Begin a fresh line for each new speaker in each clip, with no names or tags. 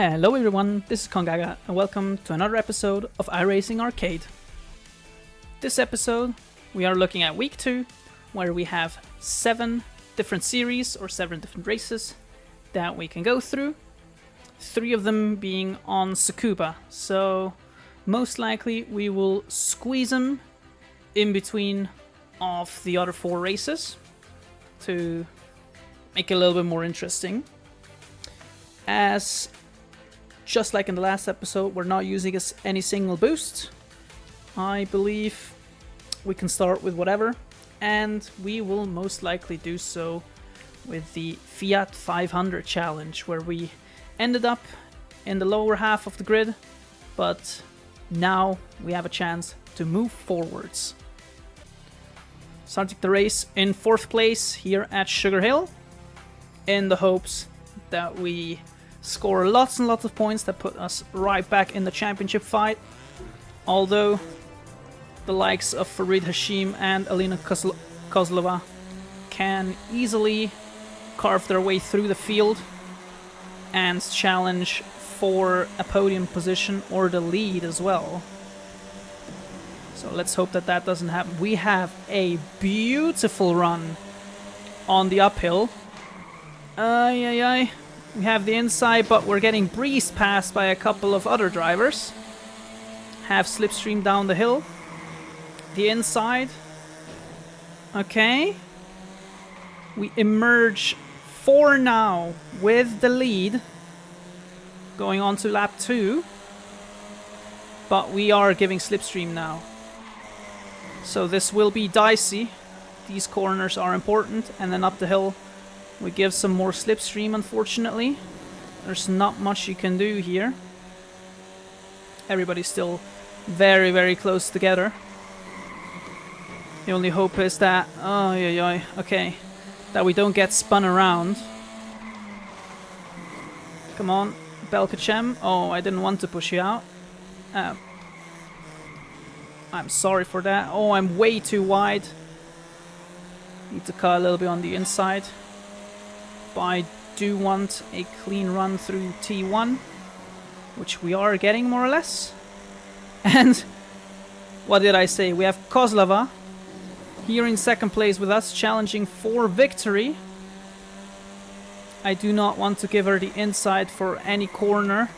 Hello everyone, this is Kongaga and welcome to another episode of iRacing Arcade. This episode we are looking at week 2, where we have 7 different series or 7 different races that we can go through. 3 of them being on Tsukuba, so most likely we will squeeze them in between of the other 4 races to make it a little bit more interesting. As just like in the last episode, we're not using any single boost. I believe we can start with whatever, and we will most likely do so with the Fiat 500 challenge, where we ended up in the lower half of the grid, but now we have a chance to move forwards. Starting the race in 4th place here at Sugar Hill, in the hopes that we score lots and lots of points that put us right back in the championship fight. Although the likes of Farid Hashim and Alina Kozlova can easily carve their way through the field and challenge for a podium position or the lead as well. So let's hope that that doesn't happen. We have a beautiful run on the uphill. We have the inside, but we're getting breezed past by a couple of other drivers. Have slipstream down the hill. The inside. Okay. We emerge 4 now with the lead. Going on to lap 2. But we are giving slipstream now. So this will be dicey. These corners are important. And then up the hill we give some more slipstream, unfortunately. There's not much you can do here. Everybody's still very, very close together. The only hope is that... okay. That we don't get spun around. Come on, Belkacem. Oh, I didn't want to push you out. I'm sorry for that. Oh, I'm way too wide. Need to cut a little bit on the inside. But I do want a clean run through T1, which we are getting more or less. And what did I say? We have Kozlova here in 2nd place with us, challenging for victory. I do not want to give her the inside for any corner.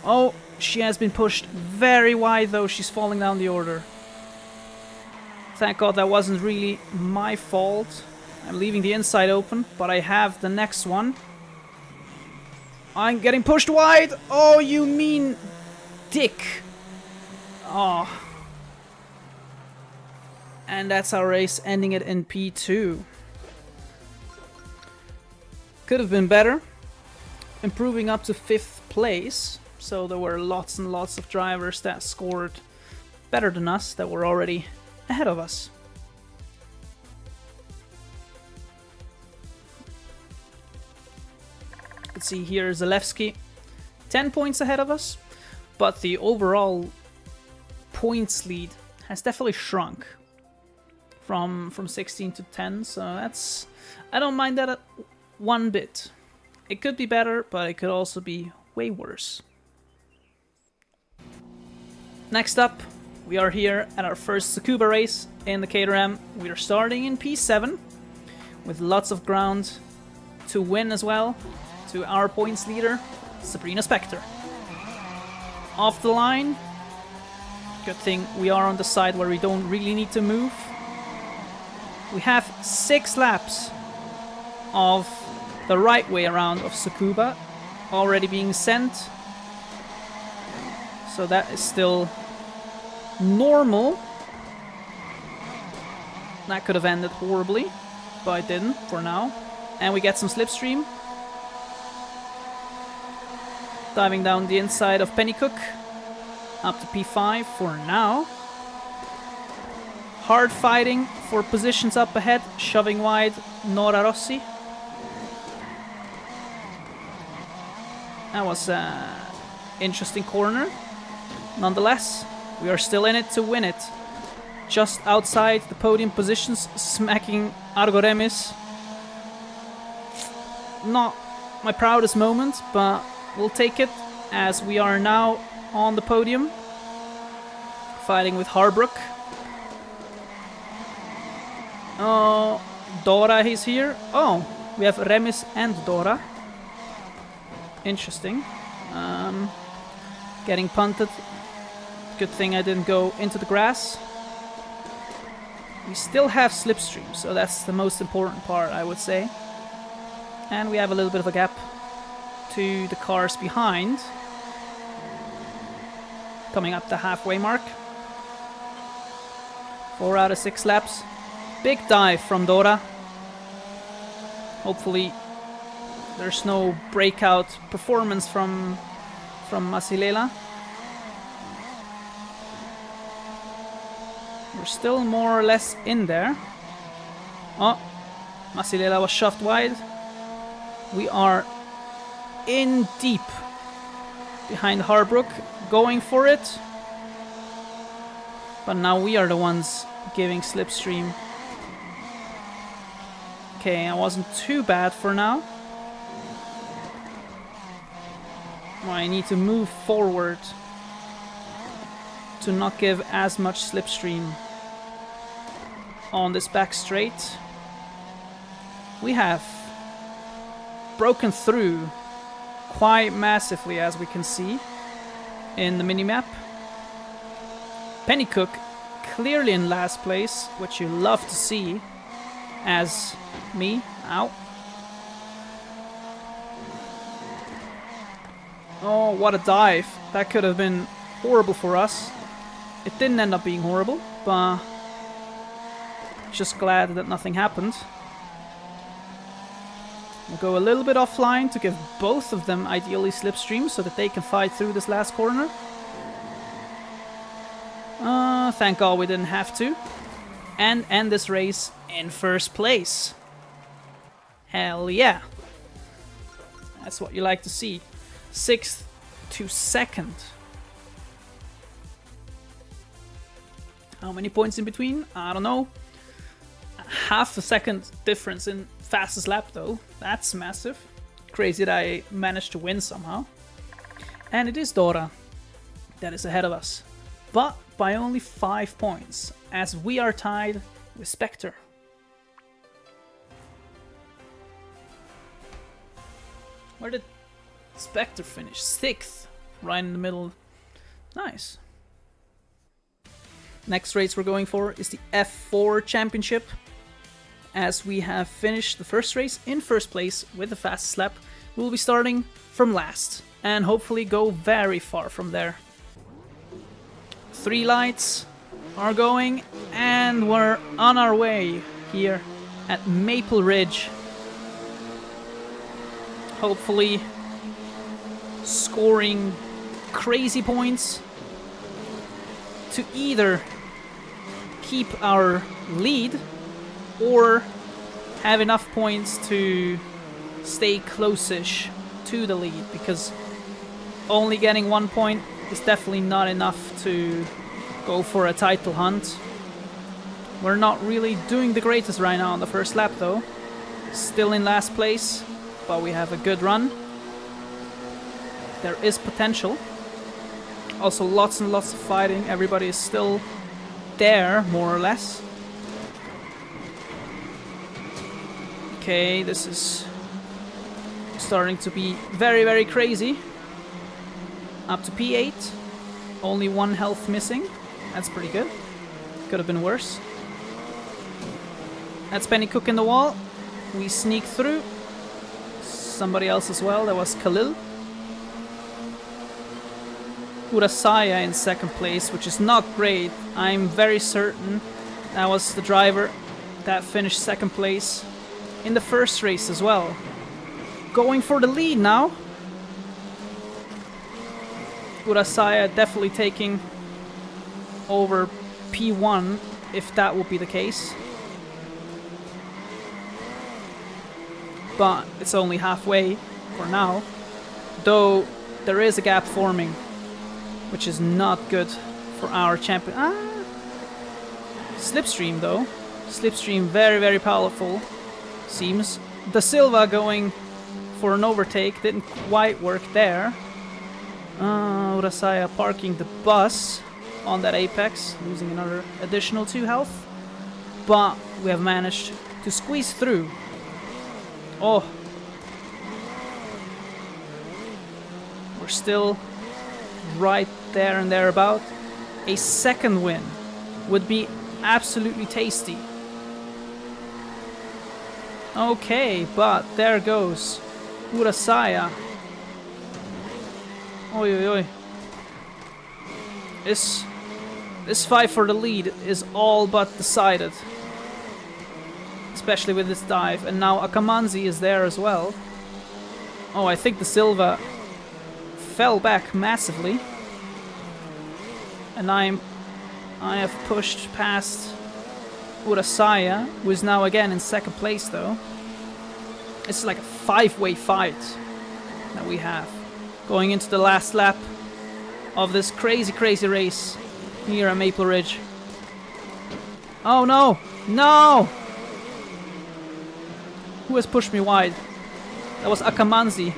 Oh, she has been pushed very wide though. She's falling down the order. Thank God that wasn't really my fault. I'm leaving the inside open, but I have the next one. I'm getting pushed wide. Oh, you mean dick. Oh. And that's our race, ending it in P2. Could have been better. Improving up to 5th place. So there were lots and lots of drivers that scored better than us, that were already ahead of us. Let's see here, Zalewski 10 points ahead of us, but the overall points lead has definitely shrunk from 16 to 10, so that's... I don't mind that one bit. It could be better, but it could also be way worse. Next up, we are here at our first Tsukuba race in the Caterham. We are starting in P7 with lots of ground to win as well. To our points leader, Sabrina Spector. Off the line. Good thing we are on the side where we don't really need to move. We have 6 laps of the right way around of Tsukuba already being sent. So that is still normal. That could have ended horribly, but it didn't for now. And we get some slipstream. Diving down the inside of Pennycook. Up to P5 for now. Hard fighting for positions up ahead. Shoving wide Nora Rossi. That was an interesting corner. Nonetheless, we are still in it to win it. Just outside the podium positions, smacking Argo Remis. Not my proudest moment, but we'll take it as we are now on the podium, fighting with Harbrook. Oh, Dora is here. Oh, we have Remis and Dora. Interesting. Getting punted. Good thing I didn't go into the grass. We still have slipstream, so that's the most important part, I would say. And we have a little bit of a gap to the cars behind. Coming up the halfway mark. 4 out of 6 laps. Big dive from Dora. Hopefully there's no breakout performance from Masilela. We're still more or less in there. Oh, Masilela was shoved wide. We are in deep behind Harbrook, going for it. But now we are the ones giving slipstream. Okay, I wasn't too bad for now. I need to move forward to not give as much slipstream on this back straight. We have broken through quite massively, as we can see in the minimap. Pennycook clearly in last place, which you love to see, as me. Ow. Oh, what a dive. That could have been horrible for us. It didn't end up being horrible, but just glad that nothing happened. We'll go a little bit offline to give both of them ideally slipstream so that they can fight through this last corner. Thank God we didn't have to. And end this race in first place. Hell yeah. That's what you like to see. 6th to 2nd. How many points in between? I don't know. Half a second difference in fastest lap though. That's massive. Crazy that I managed to win somehow. And it is Dora that is ahead of us. But by only 5 points, as we are tied with Spectre. Where did Spectre finish? 6th, right in the middle. Nice. Next race we're going for is the F4 Championship. As we have finished the first race in first place with the fastest lap, we'll be starting from last and hopefully go very far from there. 3 lights are going and we're on our way here at Maple Ridge. Hopefully scoring crazy points to either keep our lead or have enough points to stay close-ish to the lead, because only getting 1 point is definitely not enough to go for a title hunt. We're not really doing the greatest right now on the first lap though. Still in last place, but we have a good run. There is potential. Also lots and lots of fighting. Everybody is still there, more or less. Okay, this is starting to be very, very crazy. Up to P8. Only 1 health missing. That's pretty good. Could have been worse. That's Pennycook in the wall. We sneak through. Somebody else as well. That was Khalil. Urasaya in 2nd place, which is not great. I'm very certain that was the driver that finished 2nd place in the first race as well. Going for the lead now. Urasaya definitely taking over P1 if that would be the case. But it's only halfway for now. Though there is a gap forming, which is not good for our champion. Slipstream though. Slipstream very, very powerful. Seems. Da Silva going for an overtake. Didn't quite work there. Urasaya parking the bus on that apex, losing another additional 2 health. But we have managed to squeeze through. Oh. We're still right there and thereabout. A second win would be absolutely tasty. Okay, but there goes Urasaya. Oi, oi, oi. This fight for the lead is all but decided. Especially with this dive. And now Akamanzi is there as well. Oh, I think the Silva fell back massively. And I have pushed past Urasaya, who is now again in second place though. It's like a 5-way fight that we have. Going into the last lap of this crazy race here at Maple Ridge. Oh no! No! Who has pushed me wide? That was Akamanzi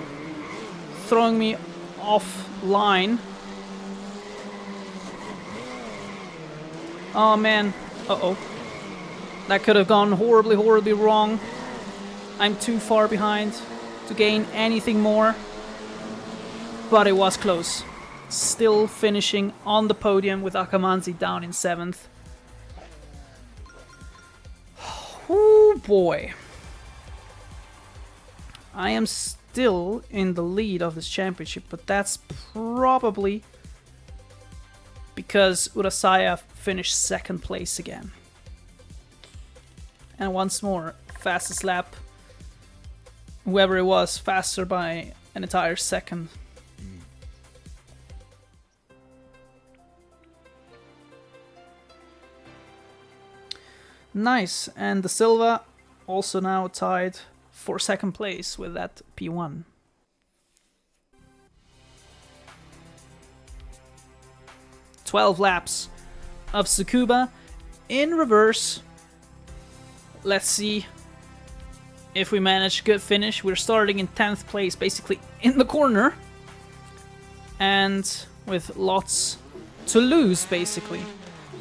throwing me off line. Oh man. Uh-oh. That could have gone horribly wrong. I'm too far behind to gain anything more. But it was close. Still finishing on the podium with Akamanzi down in 7th. Oh boy. I am still in the lead of this championship, but that's probably because Urasaya finished 2nd place again. And once more, fastest lap. Whoever it was, faster by an entire second. Nice, and the Silva also now tied for 2nd place with that P1. "12 laps of Tsukuba in reverse. Let's see if we manage a good finish. We're starting in 10th place, basically in the corner. And with lots to lose, basically.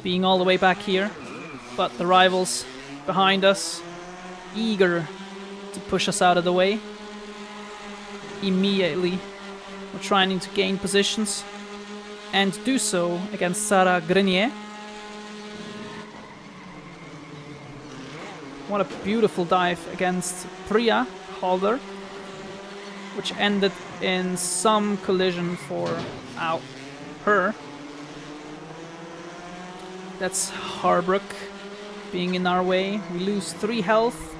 Being all the way back here. But the rivals behind us, eager to push us out of the way. Immediately, we're trying to gain positions. And do so against Sarah Grenier. What a beautiful dive against Priya Halder, which ended in some collision for her. That's Harbrook being in our way. We lose 3 health,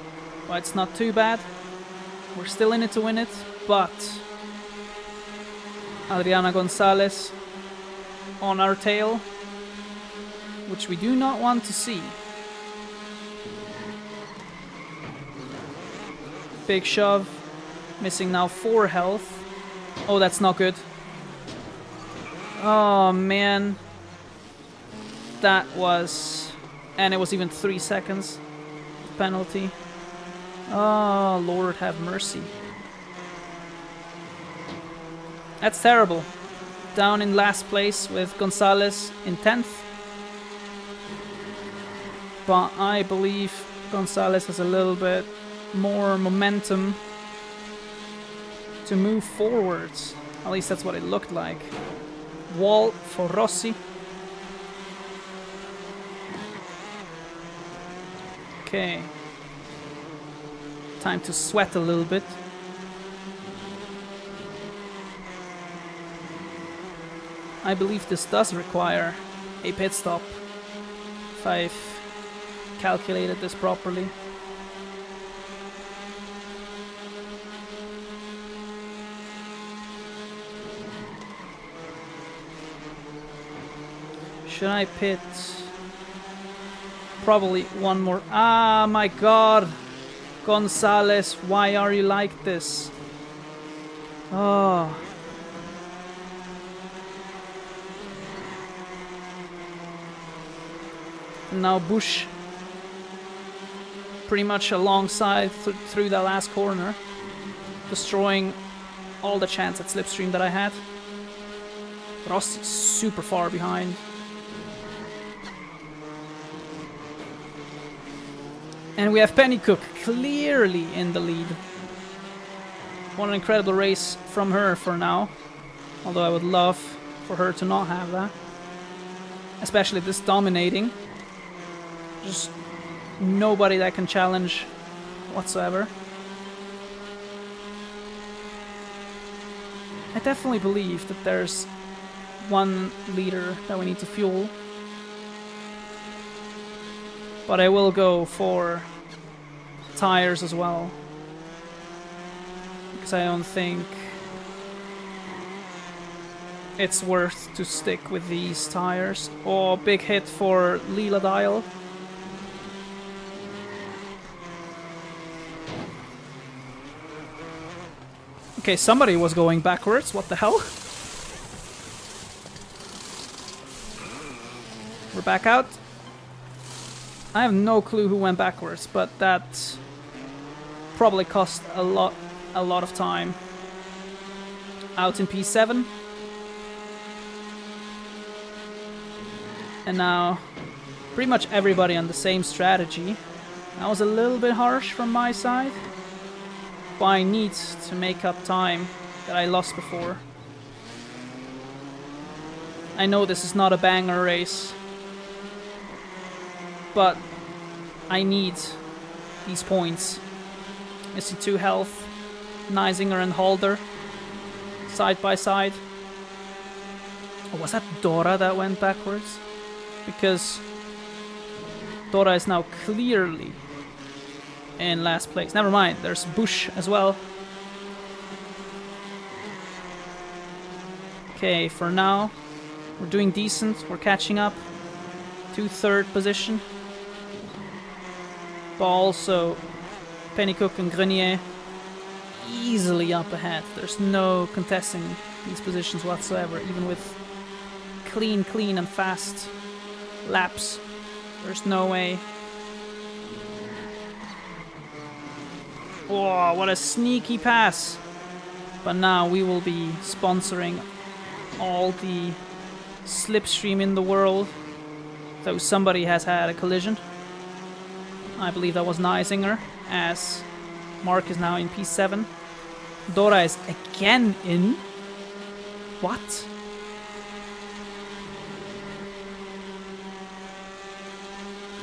but it's not too bad. We're still in it to win it, but Adriana Gonzalez on our tail, which we do not want to see. Big shove, missing now 4 health. Oh, that's not good. Oh man. That was... and it was even 3 seconds penalty. Oh, Lord have mercy. That's terrible. Down in last place with Gonzalez in 10th. But I believe Gonzalez has a little bit more momentum to move forwards. At least that's what it looked like. Wall for Rossi. Okay. Time to sweat a little bit. I believe this does require a pit stop, if I've calculated this properly. Should I pit? Probably one more. Ah, my God. Gonzalez, why are you like this? Oh. And now Bush pretty much alongside through the last corner, destroying all the chance at slipstream that I had. Rossi's super far behind. And we have Pennycook clearly in the lead. What an incredible race from her for now. Although I would love for her to not have that. Especially this dominating. Just nobody that can challenge whatsoever. I definitely believe that there's one leader that we need to fuel. But I will go for tires as well. Because I don't think it's worth to stick with these tires. Oh, big hit for Leela Dial. Okay, somebody was going backwards. What the hell? We're back out. I have no clue who went backwards, but that probably cost a lot of time. Out in P7. And now pretty much everybody on the same strategy. That was a little bit harsh from my side, but I need to make up time that I lost before. I know this is not a banger race, but I need these points. Missing 2 health. Neisinger and Halder side by side. Oh, was that Dora that went backwards? Because Dora is now clearly in last place. Never mind, there's Bush as well. Okay, for now we're doing decent. We're catching up to 3rd position. But also Pennycook and Grenier easily up ahead. There's no contesting these positions whatsoever, even with clean and fast laps. There's no way. Oh, what a sneaky pass. But now we will be sponsoring all the slipstream in the world. So somebody has had a collision. I believe that was Neisinger, as Mark is now in P7. Dora is again in. What?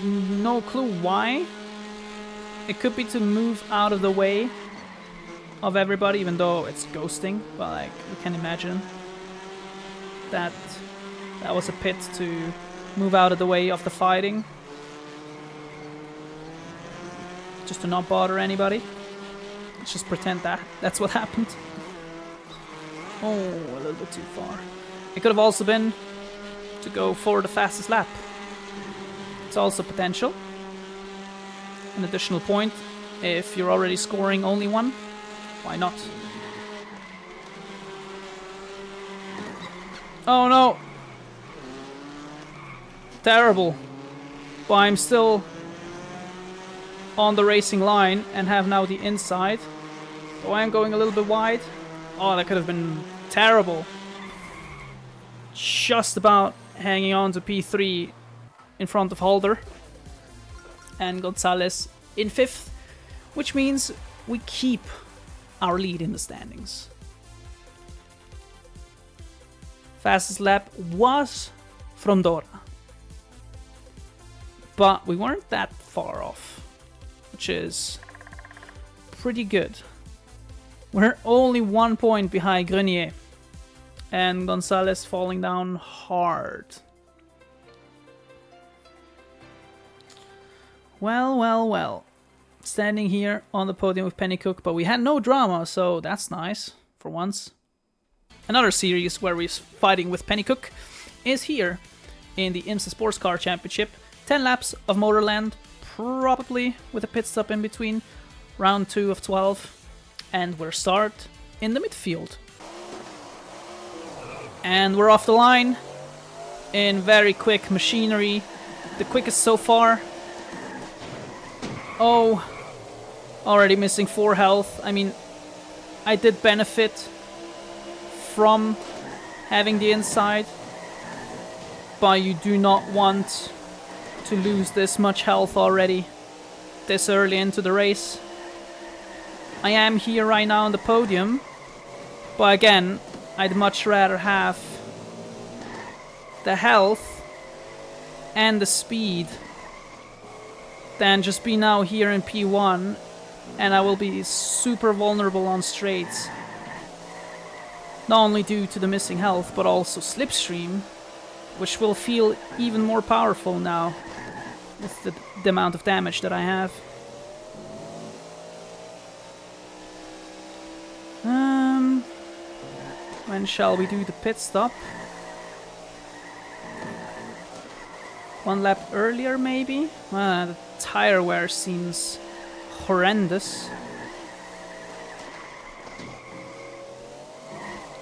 No clue why. It could be to move out of the way of everybody, even though it's ghosting. But like, we can imagine that that was a pit to move out of the way of the fighting. Just to not bother anybody. Let's just pretend that that's what happened. Oh, a little bit too far. It could have also been to go for the fastest lap. It's also potential. An additional point if you're already scoring only 1. Why not? Oh no! Terrible. But I'm still on the racing line and have now the inside. So I am going a little bit wide. Oh, that could have been terrible. Just about hanging on to P3 in front of Halder. And Gonzalez in 5th. Which means we keep our lead in the standings. Fastest lap was from Dora. But we weren't that far off, which is pretty good. We're only 1 point behind Grenier. And Gonzalez falling down hard. Well. Standing here on the podium with Pennycook, but we had no drama, so that's nice, for once. Another series where we're fighting with Pennycook is here in the IMSA Sports Car Championship. 10 laps of Motorland, probably with a pit stop in between. Round 2 of 12. And we're start in the midfield. And we're off the line in very quick machinery. The quickest so far. Oh, already missing 4 health. I mean, I did benefit from having the inside, but you do not want to lose this much health already this early into the race. I am here right now on the podium, but again, I'd much rather have the health and the speed than just be now here in P1 and I will be super vulnerable on straights. Not only due to the missing health, but also slipstream, which will feel even more powerful now with the amount of damage that I have. When shall we do the pit stop? 1 lap earlier, maybe? The tire wear seems horrendous.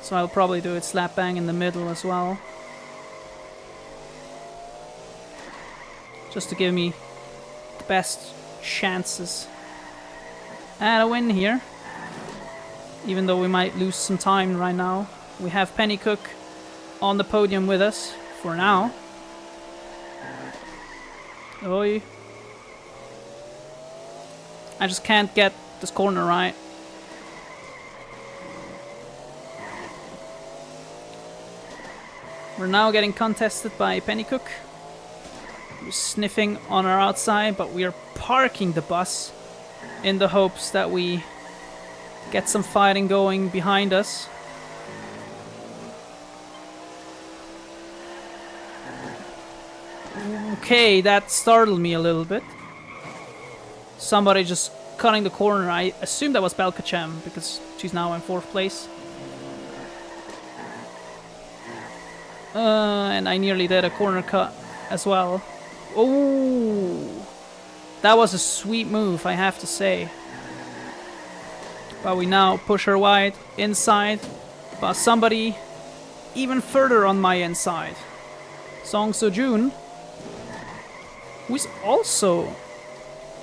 So I'll probably do it slap bang in the middle as well. Just to give me the best chances at a win here. Even though we might lose some time right now. We have Pennycook on the podium with us for now. Oi. I just can't get this corner right. We're now getting contested by Pennycook. We're sniffing on our outside, but we are parking the bus in the hopes that we get some fighting going behind us. Okay, that startled me a little bit. Somebody just cutting the corner. I assume that was Belkacem because she's now in 4th place. And I nearly did a corner cut as well. Oh, that was a sweet move, I have to say. But we now push her wide inside, but somebody even further on my inside. Song Seo-jun, who is also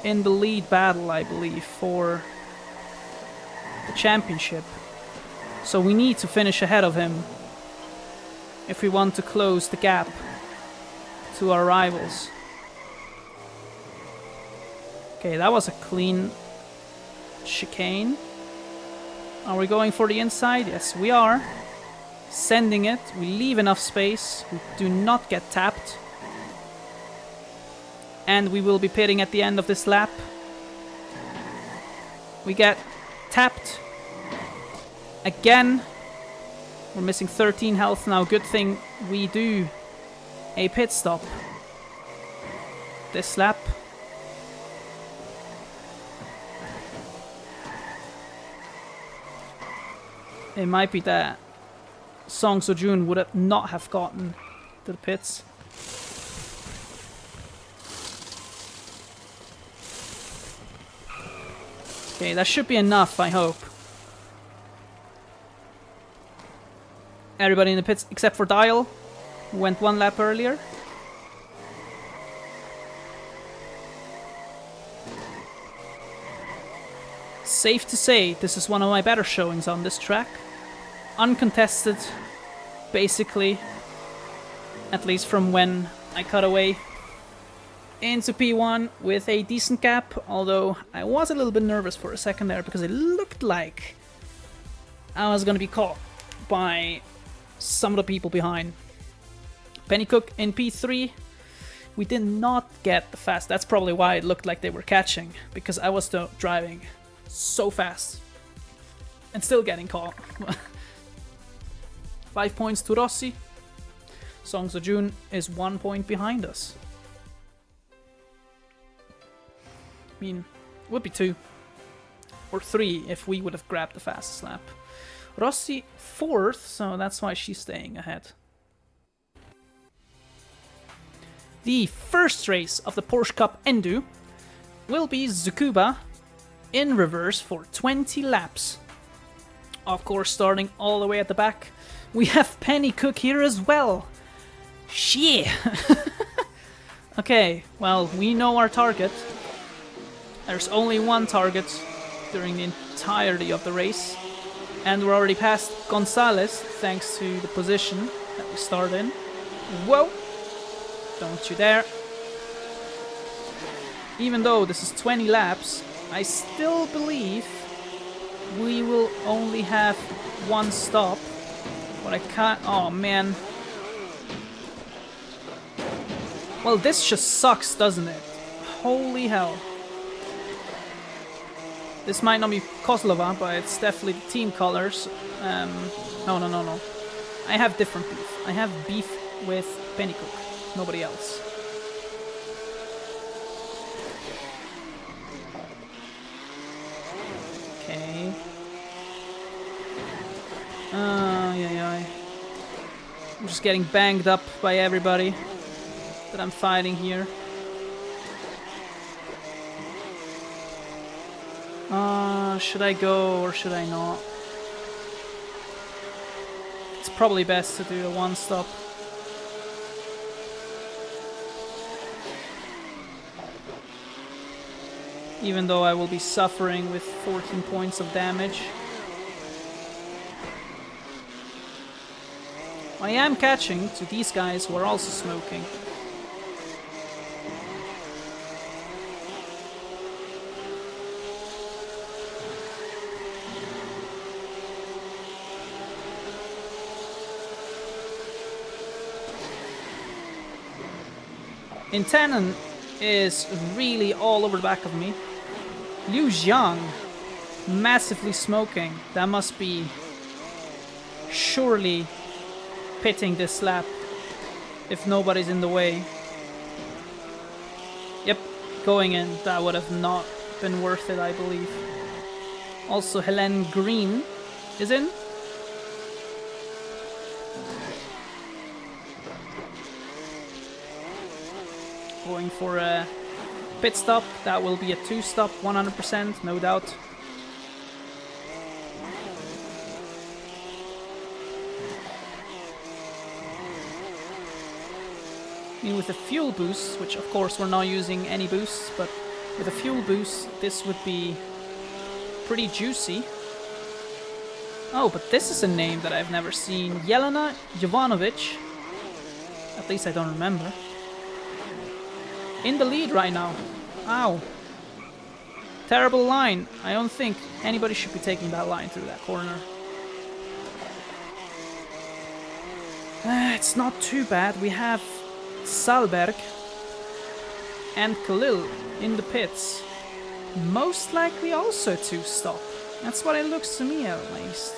in the lead battle, I believe, for the championship. So we need to finish ahead of him if we want to close the gap to our rivals. Okay, that was a clean chicane. Are we going for the inside? Yes, we are. Sending it. We leave enough space. We do not get tapped. And we will be pitting at the end of this lap. We get tapped. Again. We're missing 13 health now. Good thing we do a pit stop this lap. It might be that Song Seo-jun would have not have gotten to the pits. Okay, that should be enough, I hope. Everybody in the pits except for Dial, who went 1 lap earlier. Safe to say, this is one of my better showings on this track. Uncontested, basically, at least from when I cut away into P1 with a decent gap, although I was a little bit nervous for a second there because it looked like I was going to be caught by some of the people behind. Pennycook in P3. We did not get the fast. That's probably why it looked like they were catching, because I was driving so fast and still getting caught. 5 points to Rossi. Song Seo-jun is 1 point behind us. I mean, it would be 2 or 3 if we would have grabbed the fastest lap. Rossi 4th, so that's why she's staying ahead. The first race of the Porsche Cup Endo will be Tsukuba in reverse for 20 laps. Of course, starting all the way at the back, we have Pennycook here as well. Shit! Okay, well, we know our target. There's only one target during the entirety of the race, And we're already past Gonzalez, thanks to the position that we start in. Whoa! Don't you dare. Even though this is 20 laps, I still believe we will only have one stop. But I can't... Oh, man. Well, this just sucks, doesn't it? Holy hell. This might not be Kozlova, but it's definitely the team colors. No. I have different beef. I have beef with Pennycook. Nobody else. Okay. Yeah. I'm just getting banged up by everybody that I'm fighting here. Should I go or should I not? It's probably best to do a one stop. Even though I will be suffering with 14 points of damage. I am catching to these guys who are also smoking. Intanon is really all over the back of me. Liu Jiang, massively smoking. That must be surely pitting this lap if nobody's in the way. Yep, going in. That would have not been worth it, I believe. Also, Helene Green is in. Going for a pit stop. That will be a 2-stop, 100%, no doubt. I mean, with a fuel boost, which of course we're not using any boosts, but with a fuel boost, this would be pretty juicy. Oh, but this is a name that I've never seen. Jelena Jovanovic. At least I don't remember. In the lead right now. Ow. Terrible line. I don't think anybody should be taking that line through that corner. It's not too bad. We have Salberg and Khalil in the pits. Most likely also a 2-stop. That's what it looks to me at least.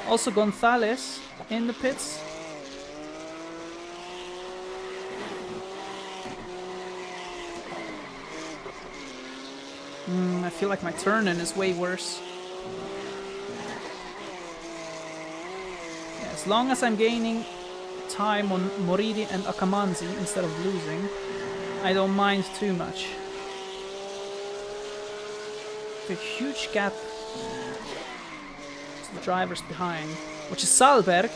Also Gonzalez in the pits. I feel like my turn-in is way worse. Yeah, as long as I'm gaining time on Moridi and Akamanzi instead of losing, I don't mind too much. A huge gap to the drivers behind, which is Salberg.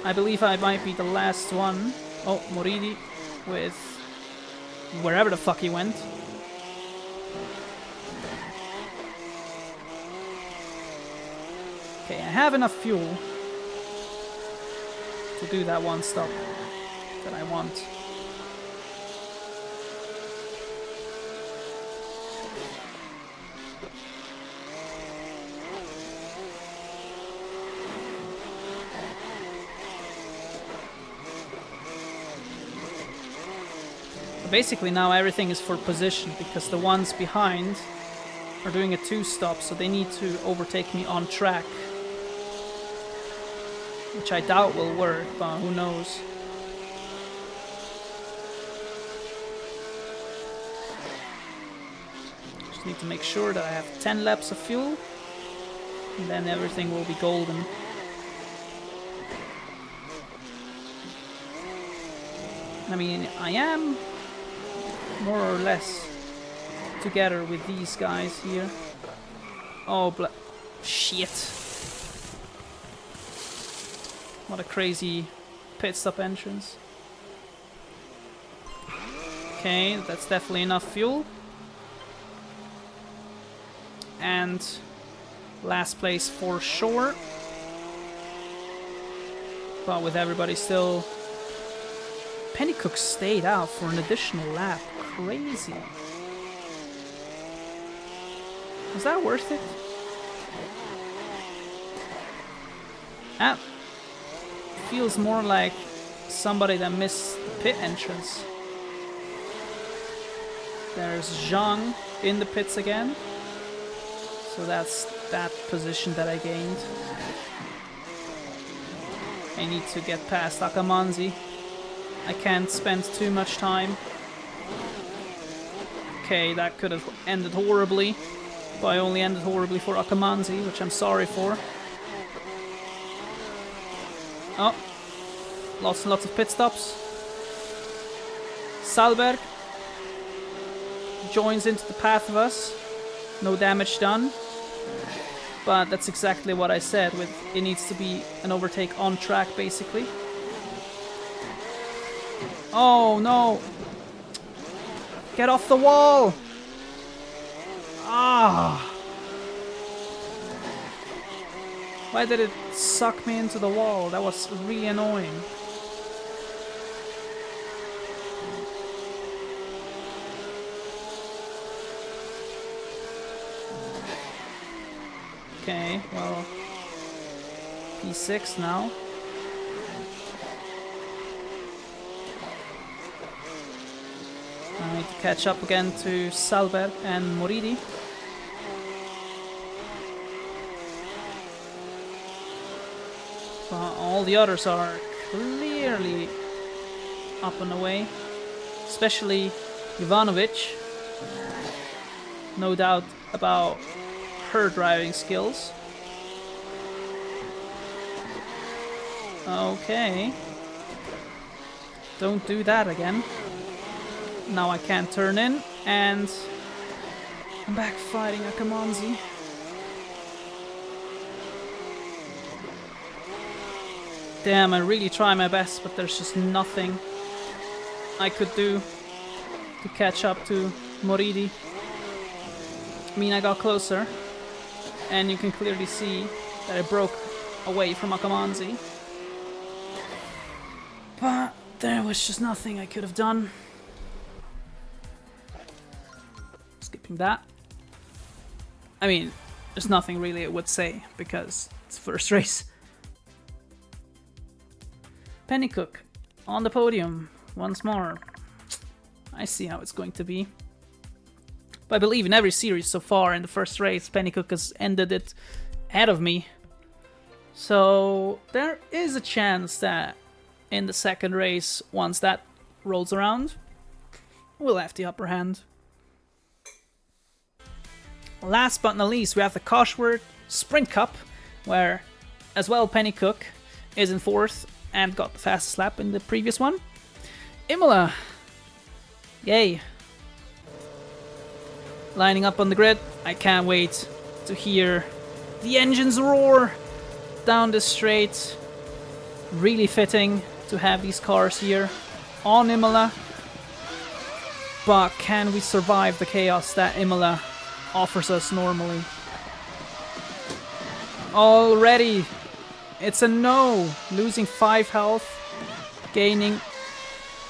I believe I might be the last one. Oh, Moridi with wherever the fuck he went. Okay, I have enough fuel to do that one stop that I want. Basically now everything is for position because the ones behind are doing a 2-stop, so they need to overtake me on track. Which I doubt will work, but who knows. Just need to make sure that I have 10 laps of fuel, and then everything will be golden. I mean, I am more or less together with these guys here. Oh, shit. What a crazy pit stop entrance. Okay, that's definitely enough fuel. And last place for sure. But with everybody still... Pennycook stayed out for an additional lap. Crazy. Was that worth it? That feels more like somebody that missed the pit entrance. There's Zhang in the pits again. So that's that position that I gained. I need to get past Akamanzi. I can't spend too much time. Okay, that could have ended horribly. But I only ended horribly for Akamanzi, which I'm sorry for. Oh, lots and lots of pit stops. Salberg joins into the path of us. No damage done. But that's exactly what I said, with it needs to be an overtake on track, basically. Oh no! Get off the wall! Ah! Why did it suck me into the wall? That was really annoying. Okay, well, P6 now. I need to catch up again to Salberg and Moridi. All the others are clearly up and away, especially Ivanovic. No doubt about her driving skills. Okay. Don't do that again. Now I can't turn in, and I'm back fighting Akamanzi. Damn, I really try my best, but there's just nothing I could do to catch up to Moridi. I mean, I got closer, and you can clearly see that I broke away from Akamanzi. But there was just nothing I could have done. Skipping that. I mean, there's nothing really I would say, because it's the first race. Pennycook on the podium once more. I see how it's going to be. But I believe in every series so far in the first race, Pennycook has ended it ahead of me. So there is a chance that in the second race, once that rolls around, we'll have the upper hand. Last but not least, we have the Cosworth Sprint Cup, where as well Pennycook is in fourth and got the fastest lap in the previous one. Imola, yay. Lining up on the grid, I can't wait to hear the engines roar down the straight. Really fitting to have these cars here on Imola. But can we survive the chaos that Imola offers us normally? Already, it's a no. Losing 5 health, gaining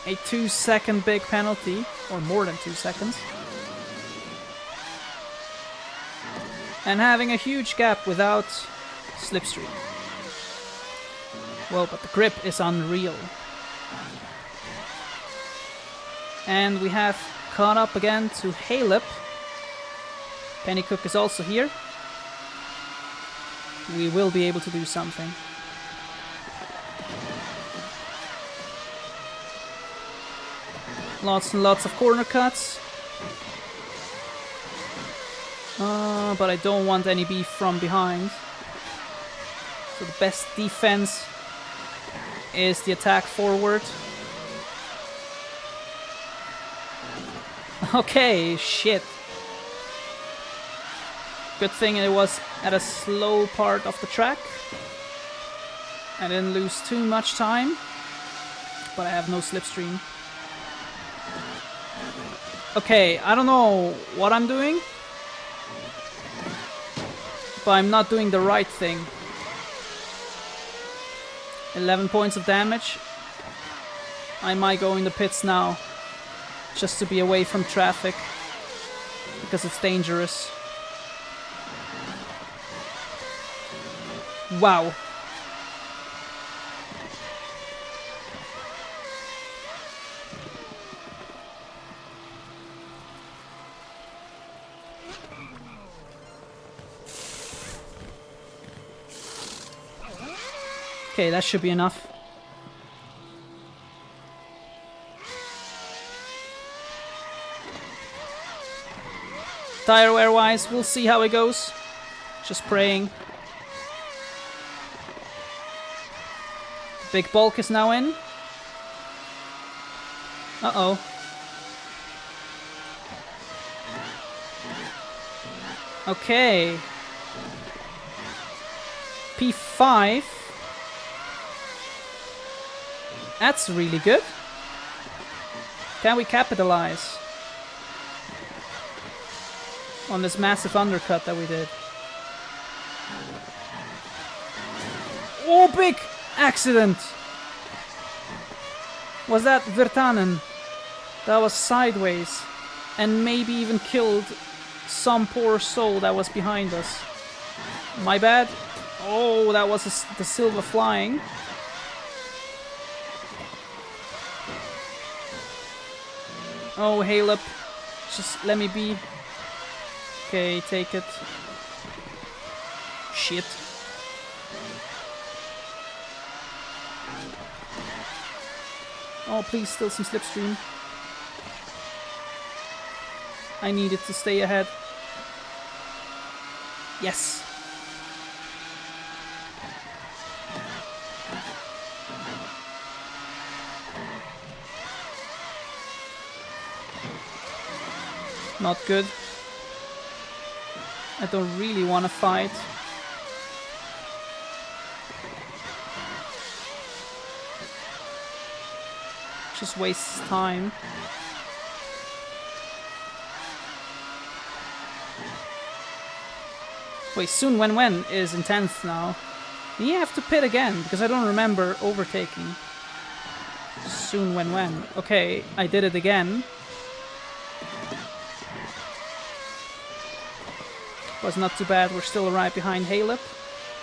a 2-second big penalty, or more than 2 seconds. And having a huge gap without slipstream. Well, but the grip is unreal. And we have caught up again to Halep. Pennycook is also here. We will be able to do something. Lots and lots of corner cuts. But I don't want any beef from behind. So the best defense is the attack forward. Okay, shit. Good thing it was at a slow part of the track. I didn't lose too much time, but I have no slipstream. Okay, I don't know what I'm doing, but I'm not doing the right thing. 11 points of damage. I might go in the pits now, just to be away from traffic, because it's dangerous. Wow. Okay, that should be enough. Tire wear wise, we'll see how it goes. Just praying. Big bulk is now in. Uh-oh. Okay. P5. That's really good. Can we capitalize on this massive undercut that we did? Oh, big accident! Was that Virtanen? That was sideways. And maybe even killed some poor soul that was behind us. My bad. Oh, that was the silver flying. Oh, Halep. Just let me be. Okay, take it. Shit. Oh, please, still some slipstream. I needed to stay ahead. Yes. Not good. I don't really want to fight. Just wastes time. Wait, soon when is in 10th now. Do you have to pit again? Because I don't remember overtaking. Soon when. Okay, I did it again. But it's not too bad, we're still right behind Halep.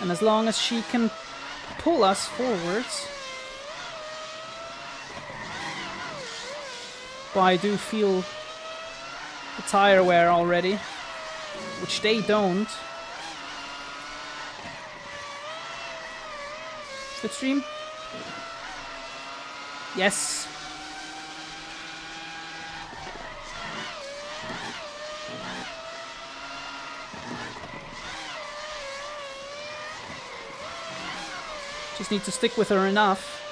And as long as she can pull us forwards. But I do feel the tire wear already, which they don't. Slipstream? Yes. Just need to stick with her enough.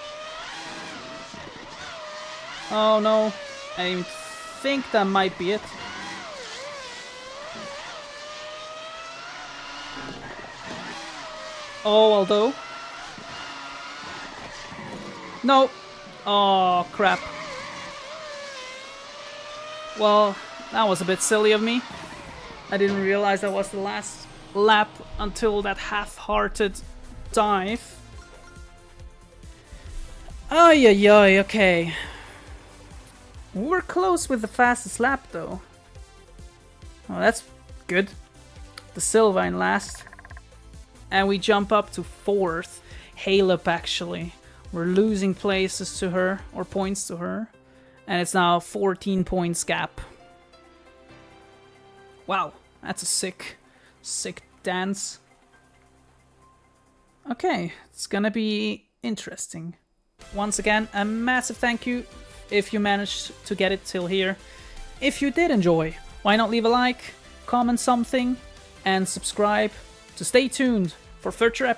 Oh no, I think that might be it. Oh, although. No. Oh, crap. Well, that was a bit silly of me. I didn't realize that was the last lap until that half-hearted dive. Ay, ay, ay, okay. We were close with the fastest lap, though. Oh, that's good. The Silva in last. And we jump up to 4th. Halep, actually. We're losing places to her, or points to her. And it's now 14 points gap. Wow, that's a sick dance. Okay, it's gonna be interesting. Once again, a massive thank you if you managed to get it till here. If you did enjoy, why not leave a like, comment something, and subscribe to stay tuned for future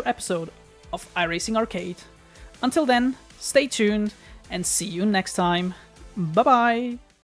episode of iRacing Arcade. Until then, stay tuned and see you next time. Bye bye!